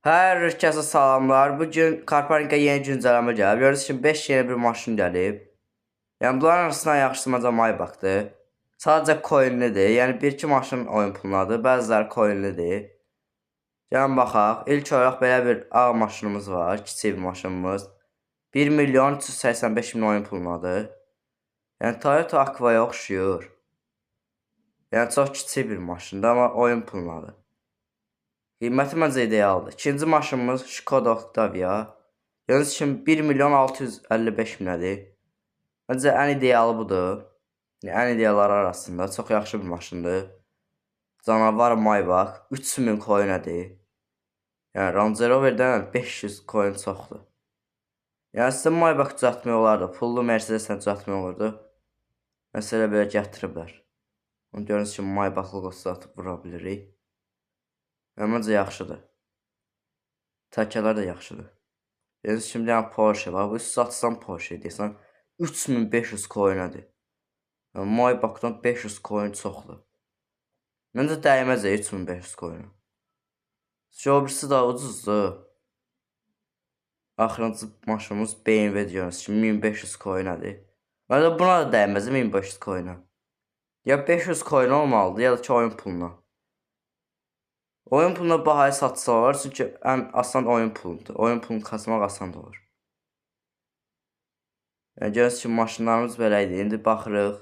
Hər kəsə salamlar. Bu gün Karpanika yeni güncəlləmə gəlib. Görürsünüz ki, 5 yeni bir maşın gəlib. Yəni bunların arasından yaxşısı məncə Maybachdır. Sadəcə coinlidir. Yəni 1-2 maşın oyun pulunadır. Bəziləri coinlidir. Gəlin baxaq. İlk olaraq belə bir ağ maşınımız var. Kiçik bir maşınımız. 1 milyon 385 min oyun pulunadır. Yəni Toyota Aqua'ya oxşuyur. Yəni çox kiçik bir maşındır, amma oyun pulunadır. Qiyməti məncə idealdır. İkinci maşınımız Skoda Octavia. Gördüyünüz kimi 1 milyon 655 minədir. Məncə ən idealı budur. Ən idealları arasında çox yaxşı bir maşındır. Canavar Maybach 3000 coinədir. Yəni Range Rover'dən 500 coin çoxdur. Yəni sizə Maybach düzəltmək olardı. Pullu Mercedes-lə düzəltmək olurdu. Məsələ belə gətiriblər. Onu görürsünüz ki, Maybach logosu atıb vura bilirik. Məncə yaxşıdır. Təkələr də yaxşıdır. Görürsünüz kimi yəni Porsche var. Bu satsan Porsche deyəsən 3500 coinədir. Yəni Maybachdan 500 coin çoxdur. Məncə dəyməz 3500 coinə. Şobrisi daha ucuzdur. Axırıncı maşınımız BMW görürsünüz kimi 1500 coinədir. Məncə buna da dəyməz 1500 coinə. Ya 500 coin olmalıdır ya da ki oyun puluna. Oyun puluna bahaya satsalar, çünki ən asan oyun puludur. Oyun pulunu kasmaq asan da olur. Yəni görürsünüz ki, maşınlarımız belə idi. İndi baxırıq.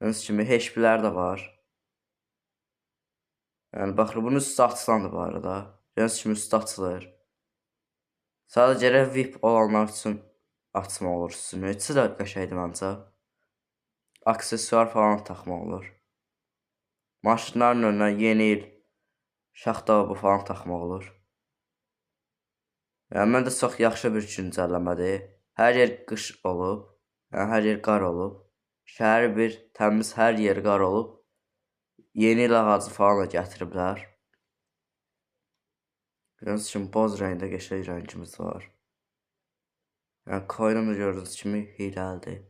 Görürsünüz kimi HP-lər də var. Yəni baxırıq, bunun üstü açılandır bu arada. Görürsünüz kimi üstü açılır. Sadəcə gərək VIP olanlar üçün açmaq olur üstünü. İçi də qəşəkdir məncə. Aksesuar falan taxmaq olur. Maşınların önünə yeni il şaxta bu falan taxmaq olur. Yəni məncə çox yaxşı bir güncəlləmədir. Hər yer qış olub, yəni hər yer qar olub. Şəhər bir təmiz, hər yer qar olub. Yeni il ağacı falan da gətiriblər. Görürsünüz kimi boz rəngdə qəşəng rəngimiz var. Yəni coinimiz gördüyünüz kimi hiləlidir.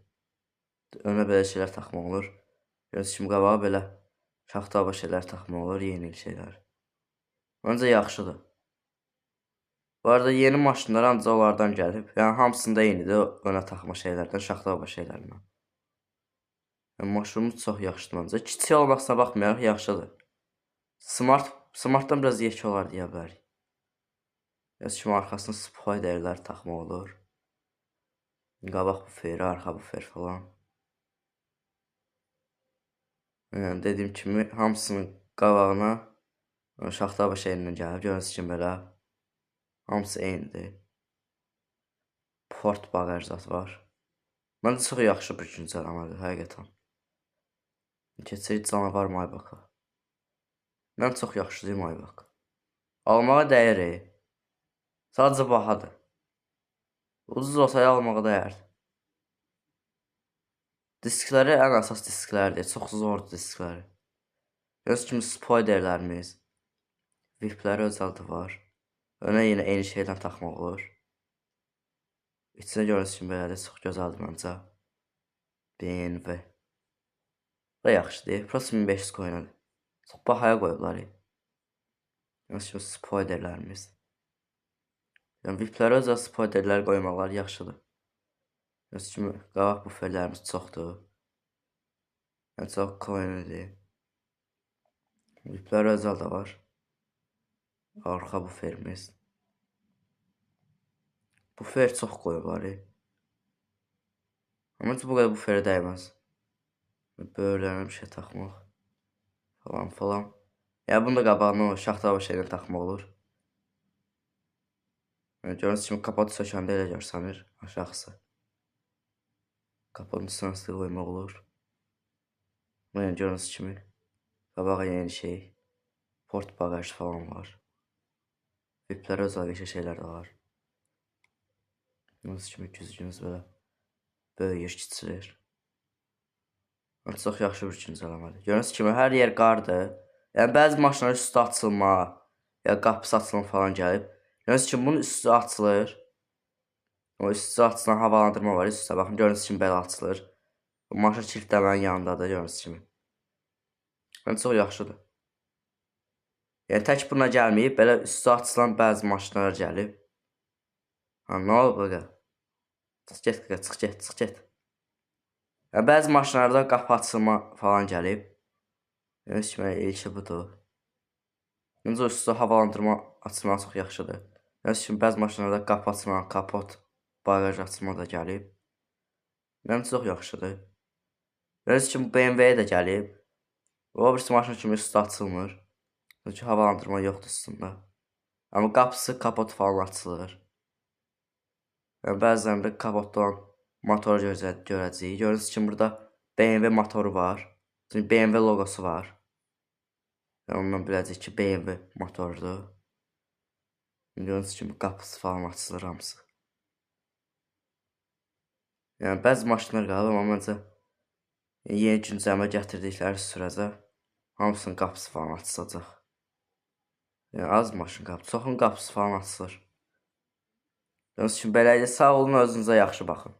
Önə belə şeylər taxmaq olur. Görürsünüz kimi qabağa belə şaxta şeylər taxmaq olur, yeni il şeylər. Məncə yaxşıdır. Bu arada yeni maşınlar ancaq onlardan gəlib. Yəni hamısında eynidir önə taxma şeylərdən, şaxta şeylərdən. Yəni maşınımız çox yaxşıdır məncə. Kiçik olmasına baxmayaraq yaxşıdır. Smartdan biraz yekə olar deyə bilərik. Görürsünüz kimi arxasına spoilerlər taxmaq olur. Qabaq buferi, arxa bufer falan. Yəni dediyim kimi hamısının qabağına şaxta şeyindən gəlib. Görürsünüz kimi belə. Hamısı eynidir. Port bagaj zat var. Məncə çox yaxşı bir güncəlləmədir, həqiqətən. Keçirik canavar Maybach'a. Mən çox yaxşıdır Maybach. Almağa dəyər. Sadəcə bahadır. Ucuz olsa almağa dəyər. Diskləri ən əsas disklərdir. Çox zordur diskləri. Görürsünüz kimi spoilerlərimiz. VIP-ləri özəldə var. Önə yenə eyni şeydən taxmaq olur. İçinə görürsünüz kimi belədir. Çox gözəldir məncə. BMW. Bu da yaxşıdır. Prosta 1500 coinədir. Çox bahaya qoyublar. Görürsünüz kimi spoilerlərimiz. Yəni VIP-lərə özəl spoilerlər qoymaqlar yaxşıdır. Görürsünüz kimi qabaq buferlərimiz çoxdur. Yəni çox coinlidir. VIP-lərə özəl də var. Arxa buferimiz. Bufer çox qoyublar. Amma bu qədər buferə dəyməz. Böyürlərinə bir şey taxmaq. Falan. Yəni bunu da qabağına şaxta şeylə taxmaq olur. Yəni görürsünüz kimi kapotu sökəndə elə görsənir aşağısı. Kapotun üstünə sığ qoymaq olur. Yəni görürsünüz kimi qabağa yeni şey. Port bagaj falan var. VIP-lərə özəl şeylər də var. Görürsünüz kimi güzgünüz belə böyüyür, kiçilir. Çox yaxşı bir güncəlləmədir. Görürsünüz kimi hər yer qardır. Yəni bəzi maşınların üstü açılma, ya qapısı açılma falan gəlib. Görürsünüz kimi bunun üstü açılır. O üstü açılan havalandırma var üstə. Baxın görürsünüz kimi belə açılır. Bu maşın kilitləmənin yanındadır görürsünüz kimi. Yəni çox yaxşıdır. Yəni tək buna gəlməyib, belə üstü açılan bəzi maşınlar gəlib. Ha, nə olub qaqa? Çıx get qaqa, çıx get, çıx get. Yəni bəzi maşınlarda qapı açılma falan gəlib. Yəni kimi ilki budur. Necə üstü havalandırma açılma çox yaxşıdır. Yəni kimi bəzi maşınlarda qapı açılma, kapot, bagaj açılma da gəlib. Yəni çox yaxşıdır. Yəni kimi BMW-yə də gəlib. O birisi maşın kimi üstü açılmır. Çünki havalandırma yoxdur üstündə. Amma qapısı, kapotu falan açılır. Yəni bəzən də kapotdan motor görəcəyik. Görürsünüz ki, burada BMW motoru var. Çünki BMW logosu var. Yəni ondan biləcək ki, BMW motordur. Gördüyünüz kimi qapısı falan açılır hamısı. Yəni bəzi maşınlar qalıb, amma məncə yeni güncəlmə gətirdikləri sürəcə hamısının qapısı falan açılacaq. Yəni az maşın qalıb, çoxun qapısı falan açılır. Gördüyünüz kimi belə idi. Sağ olun, özünüzə yaxşı baxın.